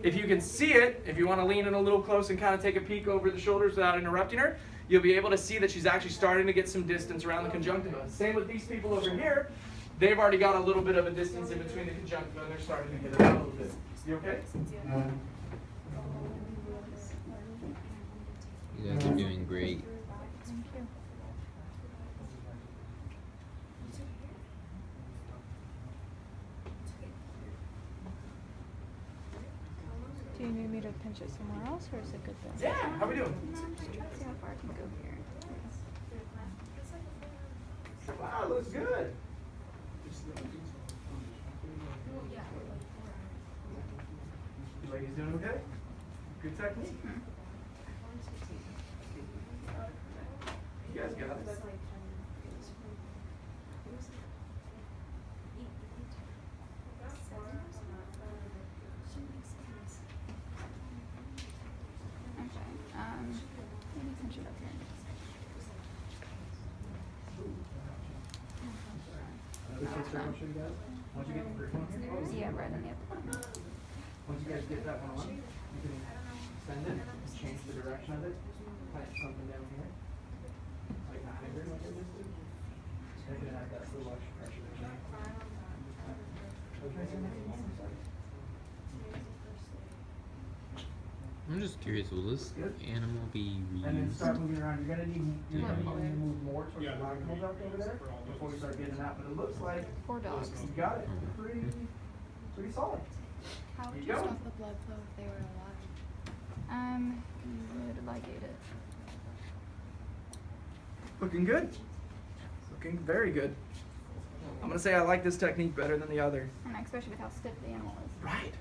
if you can see it, if you want to lean in a little close and kind of take a peek over the shoulders without interrupting her, you'll be able to see that she's actually starting to get some distance around the conjunctiva. Same with these people over here. They've already got a little bit of a distance in between the conjunctiva and they're starting to get it out a little bit. You okay? You guys are doing great. Thank you. Do you need me to pinch it somewhere else, or is it good there? Yeah, how we doing? See how far I can go here. Wow, looks good. You ladies doing okay? Good technique? You guys got it. Maybe pinch it up here. Once you get the first one here, Yeah, right on the upper one. once you guys get that one on, you can send it and change the direction of it. Plant something down here. Like a finger, like I just did. They're gonna have that little extra pressure there. I'm just curious, will this animal be And then reused? start moving around. You're gonna need to move more towards the rock hold up over there before we start getting out. But it looks like 4 dogs. you got it. Pretty solid. How would Keep you going. stop the blood flow if they were alive? You would ligate it. Looking good. Looking very good. I'm gonna say I like this technique better than the other. And especially with how stiff the animal is. Right.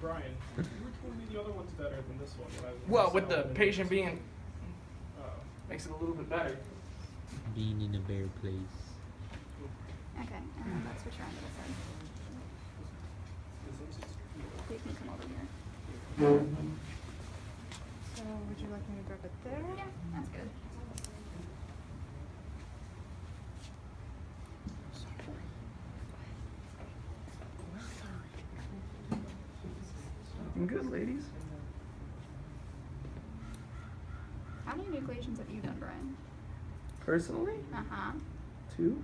Brian, you were telling me the other one's better than this one. Well, with the patient being, Oh. makes it a little bit better. Being in a bare place. Okay, and then let's switch around to this side. You can come over here. So would you like me to grab it there? Yeah, that's good. Looking good, ladies. How many enucleations have you done, Brian? Personally, Uh-huh. 2.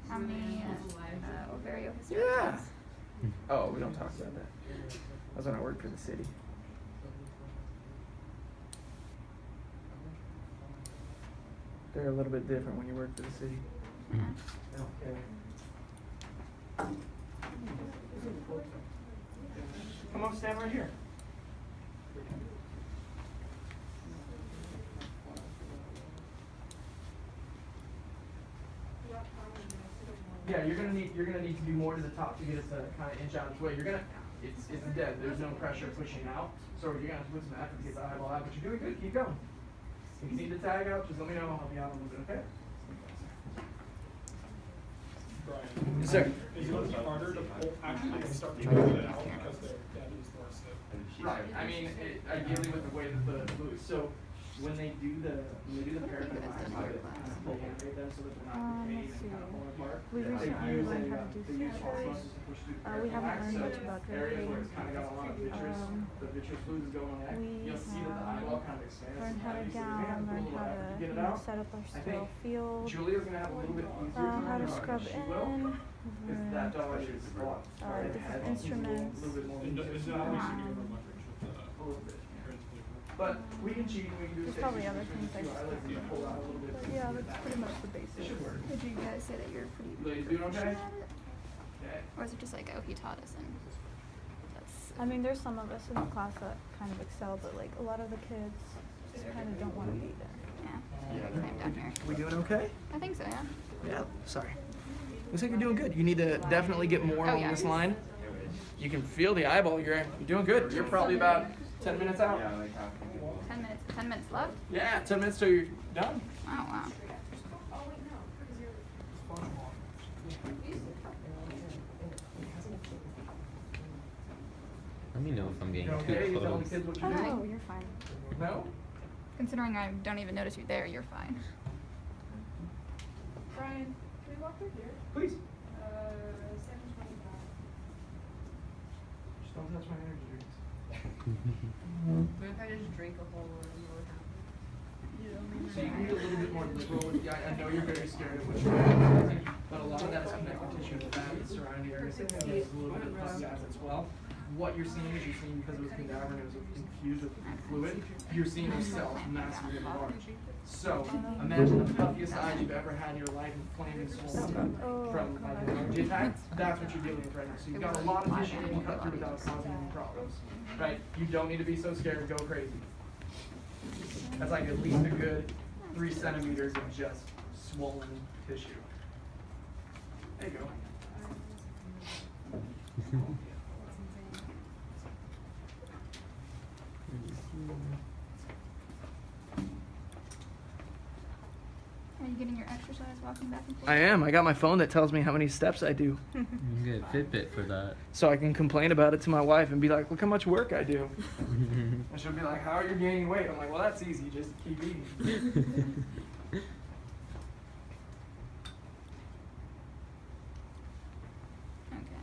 How many ovario hysterectomies? Yeah. Oh, we don't talk about that. That's when I worked for the city. They're a little bit different when you work for the city. Yeah. They don't care. Come on, stand right here. Yeah, you're gonna need to do more to the top to get us to kind of inch out its way. It's dead. There's no pressure pushing out, so you're gonna have to put some effort to get the eyeball out. But you're doing good. Keep going. If you need to tag out, just let me know. I'll help you out a little bit. Okay? Brian. Yes, sir. Is it harder to pull, actually start to pull it out because their daddy is more stiff? Right. I mean, ideally with the way that the loose. So when they do the paraffin lines, they animate them so that they're not decaying Let's and kind of falling apart. We They recently use learned how to do they use false sutures. muscles to push through the We haven't paraffin learned lines, much about so areas where drapery. it's kind of got a lot of vitreous, the vitreous fluid is going on there. We You'll see that the have eyeball kind of expands. learn how to sometimes. You gown, have to put a learn little how effort to get it out. set up our I sterile think field, Julia's gonna have a little bit easier how time to than scrub she will. in, Because that dog is a lot different instruments. a little bit more And is easier. that obviously give her leverage with the A little bit. principal? But we can cheat and we can do There's probably other things I I like to pull out a little bit. but yeah, that's pretty much the It basics. should work. Did you guys say that you're pretty Ladies doing okay? proficient at it? Okay. Or is it just like, oh, he taught us and that's... I mean, there's some of us in the class that kind of excel, but like a lot of the kids just kind of don't want to be there. Yeah, same down here. We doing okay? I think so, yeah. Yeah, sorry. Looks like you're doing good. You need to definitely get more Oh, on yeah. this line. You can feel the eyeball. You're doing good. You're probably about 10 minutes out. 10 minutes left? Yeah, 10 minutes till you're done. Oh, wow. Let me know if I'm getting You too okay? You telling the close. kids what Oh, you're no. doing? You're fine. No? Considering I don't even notice you there, you're fine. Brian, can we walk through here? Please. 725. touch my energy drinks. What if I just drink a whole lot of more? So you can be a little bit more liberal with the eye. I know you're very scared of what you're doing, but a lot of that is connective tissue and fat and surrounding areas. It has a little bit of pus gas as well. What you're seeing is you're seeing because it was cadaver and it was infused with fluid, you're seeing those cells massively enlarge. So imagine the puffiest eyes you've ever had in your life, inflamed and swollen from like an allergy attack. That's what you're dealing with right now. So you've got a lot of tissue you can cut through without causing any problems. Right? You don't need to be so scared. Go crazy. That's like at least a good 3 centimeters of just swollen tissue. There you go. Are you getting your exercise walking back and forth? I am. I got my phone that tells me how many steps I do. You can get a Fitbit for that. So I can complain about it to my wife and be like, look how much work I do. And she'll be like, how are you gaining weight? I'm like, well, that's easy. Just keep eating. Okay,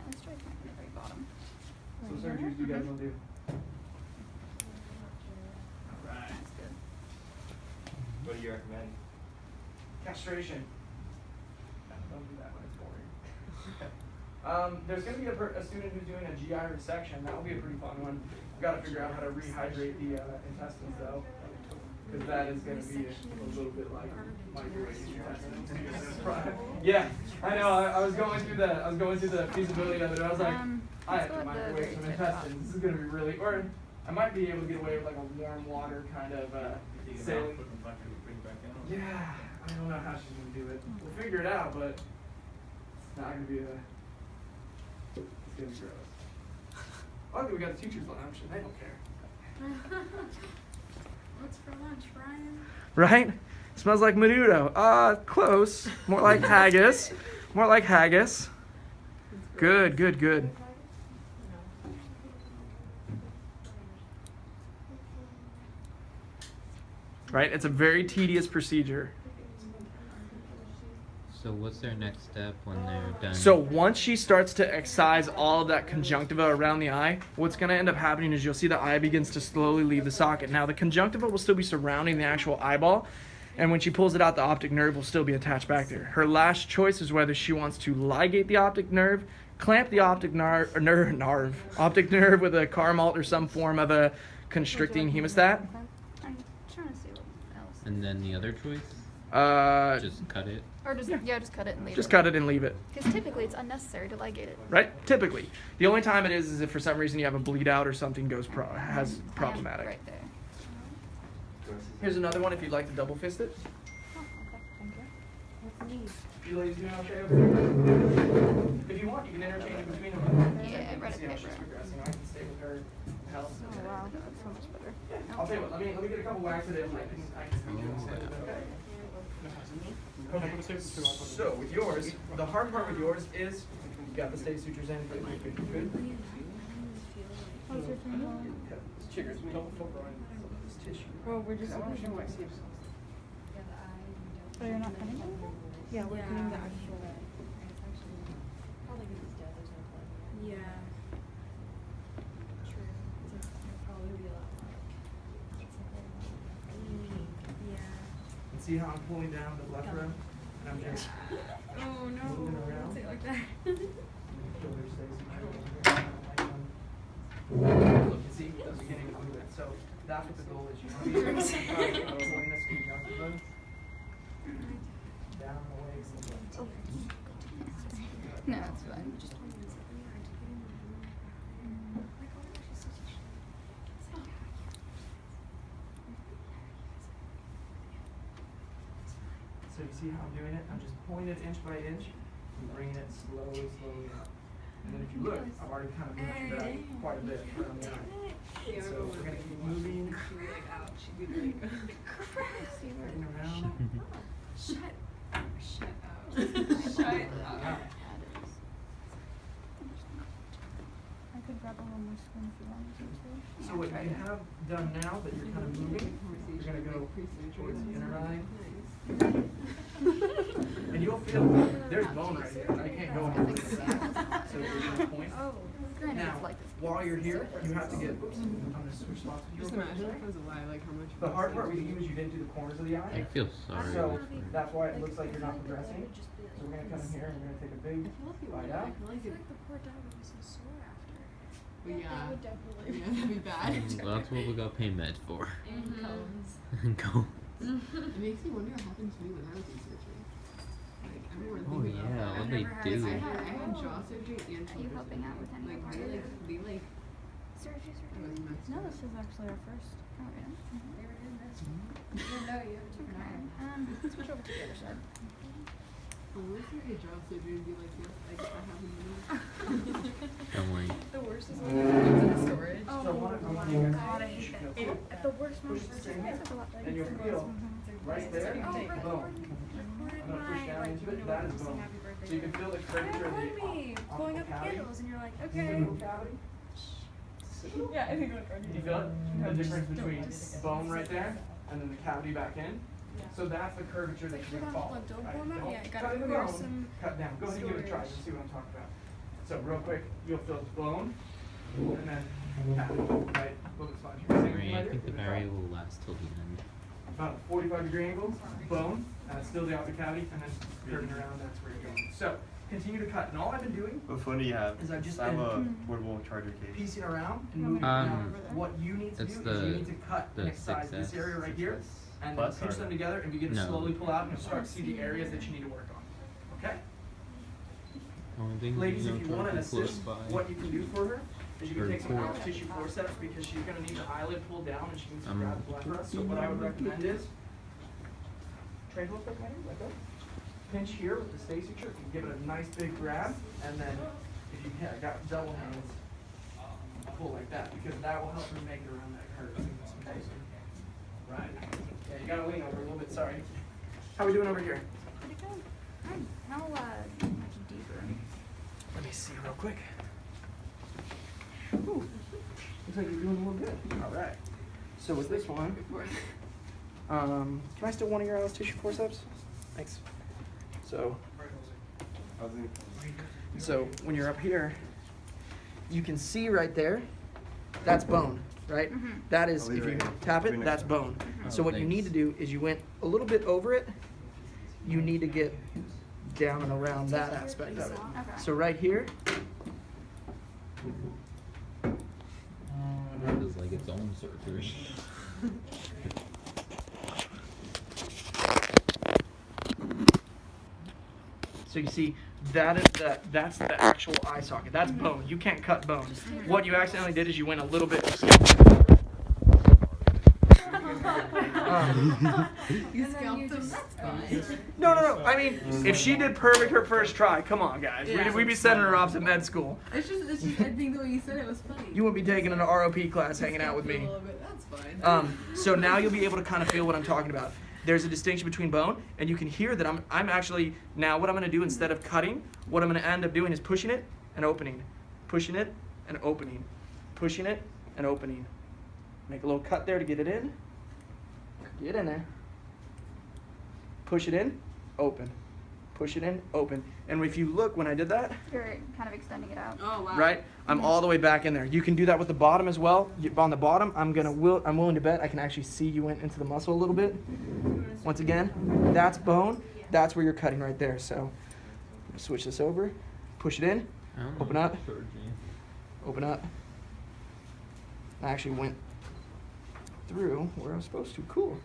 let's try from the very bottom. So surgeries do you guys want to do? Alright. That's good. What do you recommend? Castration. Don't do that when it's boring. There's going to be a student who's doing a GI resection. That will be a pretty fun one. We've got to figure out how to rehydrate the intestines though, because that is going to be a little bit like microwave intestines. Yeah, I know. I was going through the feasibility of it. And I was like, I have to microwave some intestines. This is going to be really, or I might be able to get away with like a warm water kind of saline. Yeah. I don't know how she's going to do it. We'll figure it out, but it's not going to be it's going to be gross. Luckily, we got a teacher's lounge, and they don't care. What's for lunch, Brian? Right? Smells like menudo. Close. More like haggis. More like haggis. Good, good, good. Right? It's a very tedious procedure. So what's their next step when they're done? So once she starts to excise all of that conjunctiva around the eye, what's going to end up happening is you'll see the eye begins to slowly leave the socket. Now the conjunctiva will still be surrounding the actual eyeball, and when she pulls it out, the optic nerve will still be attached back there. Her last choice is whether she wants to ligate the optic nerve, clamp the optic nerve with a Carmalt or some form of a constricting hemostat. I'm trying to see what else. And then the other choice? Just cut it? Or just, just cut it and leave it. Just cut it and leave it. Because typically it's unnecessary to ligate it. Right? Typically. The only time it is if for some reason you have a bleed out or something has problematic. Right there. Here's another one if you'd like to double fist it. Oh, okay. Thank you. What's neat? You ladies doing okay over there? If you want, you can interchange between them. Yeah, You can right see how up she's there. progressing. I can stay with her and help. Oh wow, that's so much better. Yeah, I'll tell you what. Let me get a couple whacks at it, and I can speak to it. Okay. So with yours, the hard part with yours is you got the stay sutures in. Good. How's your thing going? Chiggers, we don't focus on some of this tissue. Well, we're just looking for what. Oh, you're not cutting anything? Yeah, we're cutting the actual. Yeah. True. It'll probably be a lot more yeah. And see how I'm pulling down the blepharum? And I'm just Oh no, moving around. don't say it like that. Shoulder stays secure. Look, you see the beginning of movement. So that's what the goal is. You want to be pulling this conjunctiva down the legs. No, it's fine. So you see how I'm doing it? I'm just pulling it inch by inch and bringing it slowly, slowly up. And then if you look, I've already kind of moved it out quite a bit around the eye. So we're going to keep moving. She'd be like, ouch. She'd be like, Moving around. shut up. Shut up. I could grab a little more spoon if you wanted to. So what you have done now that you're kind of moving, you're going to go towards the inner eye. And you'll feel there's bone right here. I can't go over the back. So you're going to point. Granted, Now, it's like this. while you're here, you have to get. Oops, I'm gonna switch spots with you Just real quick. imagine if it was a lie, like how much. The hard part with you is you didn't do the corners of the I eye, feel sorry. so that's why it looks like you're not progressing. So we're gonna come in here and we're gonna take a big bite out. The poor dad would be so sore after. But yeah. That would definitely. Yeah, that'd be bad. That's what we got pain meds for. And cones. Go. It makes me wonder what happened to me when I was in surgery. Like, everyone Oh thinking about yeah, that. what they do. I had jaw surgery and Are you shoulder helping out with any surgery. of Like, our they surgery? it was messed No, up. this is actually our first. Oh, really? They were doing this. No, you have a different eye. Switch over to the other side. Well, what if you had jaw surgery and be like this? Like, if I happened to me? Don't worry. The worst is when it goes into storage. So I want you guys God, I to hate feel that. it. The worst one Push is the just string, makes a lot like and you'll it's feel the right there. Oh, right. Boom. I'm gonna push down into it. That is boom. So you can feel the curvature of the blowing up cavity. candles, and you're like, Signal cavity. Yeah, I think it You feel it? The difference between bone right there and then the cavity back in. So that's the curvature that you're gonna follow. Right? Don't Yeah, you cut gotta the clear bone, some cut down. Go ahead and give it a try. You'll see what I'm talking about. So real quick, you'll feel bone and then cavity, right? A little bit spongy. Same thing Alright, I right think the here. barrier will last till the end. About a 45-degree angle, bone, still the optic cavity, and then curving around, that's where you're going. So, continue to cut. And all I've been doing What phone do you have? is I've just I have a been portable charger case. piecing around and moving Um, around. What you need to it's do is you the- need to cut the and excise this 6S. area right here, and Plus pinch or- them together and begin to No. slowly pull out, and you'll start to see the areas that you need to work on. Okay? Only thing Ladies, you if you know, want to try to close assist, by. what you can do for her is you can Or take some core. alpha tissue forceps because she's going to need the eyelid pulled down and she needs to grab the blepharos. So what I would recommend is, trade real quick, Henry, let go. Pinch here with the stay suture, you give it a nice big grab, and then if you got double hands, pull like that because that will help her make it around that curve. Right. Yeah, you gotta lean over a little bit, sorry. How we doing over here? Pretty good. How much deeper? Let me see real quick. Ooh, looks like you're doing a little good. All right. So with this one, can I still one of your Alice tissue forceps? Thanks. So when you're up here, you can see right there, that's bone, right? That is, I'll leave if it you right here. tap I'll be it, next that's to it. bone. So Oh, what you need to thanks. do is you went a little bit over it, you need to get down and around that aspect of it. Okay. So right here, It is like its own surgery. so you see, that's the actual eye socket. That's bone. You can't cut bone. What you accidentally did is you went a little bit. You scalped them. That's fine. No. I mean, if she did perfect her first try, come on, guys. Yeah. We'd be sending her off to med school. It's just, I think the way you said it was funny. You wouldn't be taking an ROP class hanging out with Scalped me. a little bit. That's fine. So now you'll be able to kind of feel what I'm talking about. There's a distinction between bone, and you can hear that I'm actually, now what I'm going to do instead of cutting, what I'm going to end up doing is pushing it and opening. Pushing it and opening. Pushing it and opening. Make a little cut there to get it in. Get in there. Push it in, open. Push it in, open. And if you look when I did that, You're kind of extending it out. Oh, wow. right? I'm all the way back in there. You can do that with the bottom as well. On the bottom, I'm willing to bet I can actually see you went into the muscle a little bit. Once again, that's bone. That's where you're cutting right there. So switch this over. Push it in. I don't Open know up. if surgery. Open up. I actually went through where I was supposed to. Cool.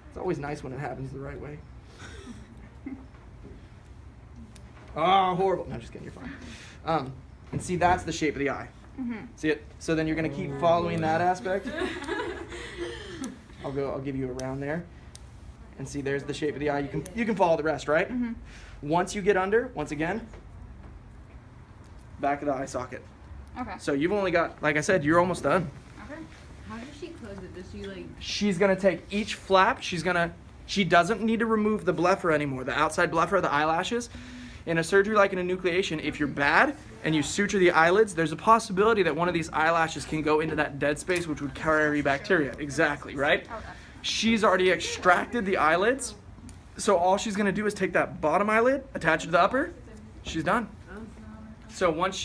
It's always nice when it happens the right way. Oh, horrible. No, just kidding. You're fine. And see, that's the shape of the eye. See it? So then you're going to keep following that aspect. I'll give you around there. And see, there's the shape of the eye. You can follow the rest, right? Once you get under, once again, back of the eye socket. Okay. So you've only got, like I said, you're almost done. Okay. How does she close it? Does she like? She's gonna take each flap. She doesn't need to remove the blephara anymore, the outside blephara, the eyelashes. In a surgery like an enucleation, if you're bad and you suture the eyelids, there's a possibility that one of these eyelashes can go into that dead space, which would carry bacteria. Exactly, right? Okay. She's already extracted the eyelids, so all she's gonna do is take that bottom eyelid, attach it to the upper. She's done. So once